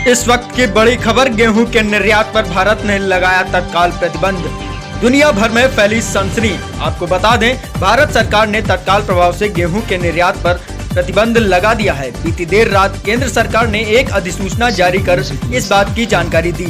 इस वक्त की बड़ी खबर, गेहूं के निर्यात पर भारत ने लगाया तत्काल प्रतिबंध। दुनिया भर में फैली सनसनी। आपको बता दें, भारत सरकार ने तत्काल प्रभाव से गेहूं के निर्यात पर प्रतिबंध लगा दिया है। बीती देर रात केंद्र सरकार ने एक अधिसूचना जारी कर इस बात की जानकारी दी।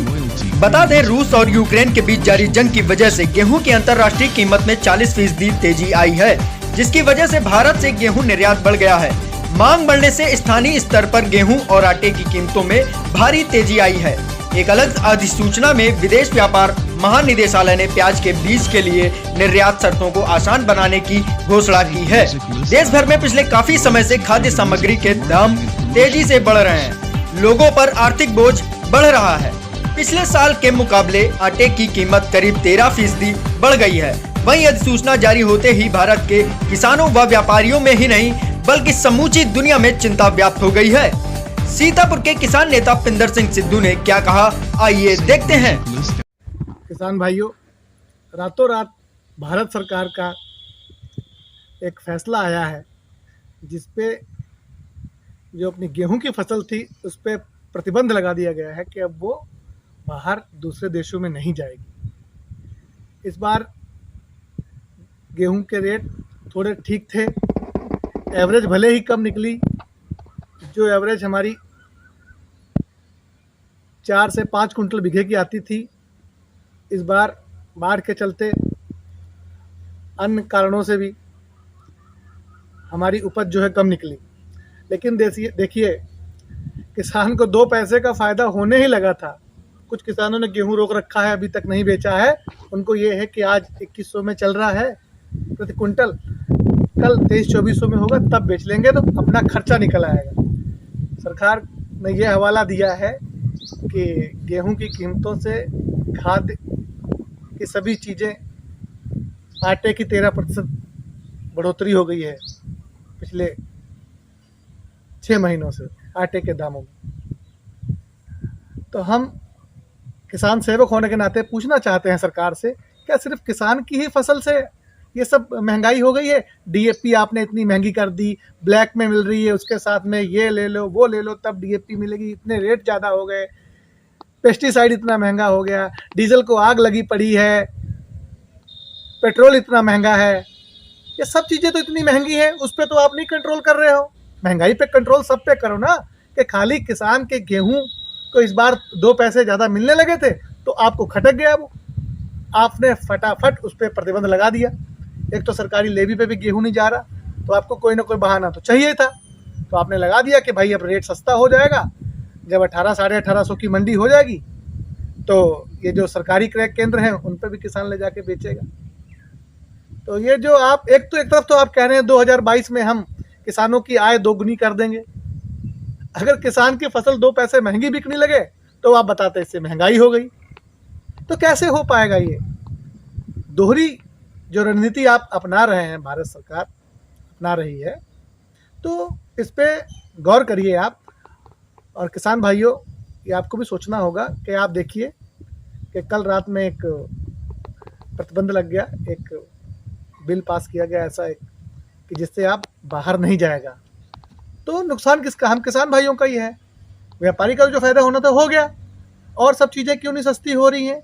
बता दें, रूस और यूक्रेन के बीच जारी जंग की वजह से गेहूं की अंतर्राष्ट्रीय कीमत में 40% तेजी आई है, जिसकी वजह से भारत से गेहूं निर्यात बढ़ गया है। मांग बढ़ने से स्थानीय स्तर पर गेहूं और आटे की कीमतों में भारी तेजी आई है। एक अलग अधिसूचना में विदेश व्यापार महानिदेशालय ने प्याज के बीज के लिए निर्यात शर्तों को आसान बनाने की घोषणा की है। देश भर में पिछले काफी समय से खाद्य सामग्री के दाम तेजी से बढ़ रहे हैं। लोगों पर आर्थिक बोझ बढ़ रहा है। पिछले साल के मुकाबले आटे की कीमत करीब 13% बढ़ गई है। वहीं अधिसूचना जारी होते ही भारत के किसानों व व्यापारियों में ही नहीं बल्कि समूची दुनिया में चिंता व्याप्त हो गई है। सीतापुर के किसान नेता पिंदर सिंह सिद्धू ने क्या कहा, आइए देखते हैं। किसान भाइयों, रातों रात भारत सरकार का एक फैसला आया है जिसपे जो अपनी गेहूं की फसल थी उस पे प्रतिबंध लगा दिया गया है कि अब वो बाहर दूसरे देशों में नहीं जाएगी। इस बार गेहूं के रेट थोड़े ठीक थे, एवरेज भले ही कम निकली। जो एवरेज हमारी 4 से 5 कुंटल बीघे की आती थी, इस बार बाढ़ के चलते अन्य कारणों से भी हमारी उपज जो है कम निकली। लेकिन देखिए, किसान को 2 पैसे का फ़ायदा होने ही लगा था। कुछ किसानों ने गेहूं रोक रखा है, अभी तक नहीं बेचा है। उनको ये है कि आज 2100 में चल रहा है प्रति कुंटल, कल 2300-2400 में होगा, तब बेच लेंगे तो अपना खर्चा निकल आएगा। सरकार ने यह हवाला दिया है कि गेहूं की कीमतों से खाद्य की सभी चीज़ें, आटे की 13% बढ़ोतरी हो गई है पिछले 6 महीनों से आटे के दामों में। तो हम किसान सेवक होने के नाते पूछना चाहते हैं सरकार से, क्या सिर्फ किसान की ही फसल से ये सब महंगाई हो गई है? डीएपी आपने इतनी महंगी कर दी, ब्लैक में मिल रही है, उसके साथ में ये ले लो वो ले लो तब डीएपी मिलेगी, इतने रेट ज़्यादा हो गए, पेस्टिसाइड इतना महंगा हो गया, डीजल को आग लगी पड़ी है, पेट्रोल इतना महंगा है, ये सब चीज़ें तो इतनी महंगी हैं, उस पर तो आप नहीं कंट्रोल कर रहे हो। महंगाई पे कंट्रोल सब पे करो ना। कि खाली किसान के गेहूँ को इस बार 2 पैसे ज़्यादा मिलने लगे थे तो आपको खटक गया वो, आपने फटाफट उस पर प्रतिबंध लगा दिया। एक तो सरकारी लेवी पे भी गेहूं नहीं जा रहा, तो आपको कोई ना कोई बहाना तो चाहिए था, तो आपने लगा दिया कि भाई अब रेट सस्ता हो जाएगा। जब 1800 साढ़े 1800 की मंडी हो जाएगी तो ये जो सरकारी क्रय केंद्र हैं उन पे भी किसान ले जाके बेचेगा। तो ये जो आप एक तरफ तो आप कह रहे हैं 2022 में हम किसानों की आय दोगुनी कर देंगे। अगर किसान की फसल 2 पैसे महंगी बिकने लगे तो आप बताते इससे महंगाई हो गई, तो कैसे हो पाएगा? ये दोहरी जो रणनीति आप अपना रहे हैं, भारत सरकार अपना रही है, तो इस पे गौर करिए आप। और किसान भाइयों, ये आपको भी सोचना होगा कि आप देखिए कि कल रात में एक प्रतिबंध लग गया, एक बिल पास किया गया ऐसा एक कि जिससे आप बाहर नहीं जाएगा, तो नुकसान किसका? हम किसान भाइयों का ही है। व्यापारी का जो फायदा होना था हो गया, और सब चीज़ें क्यों नहीं सस्ती हो रही हैं?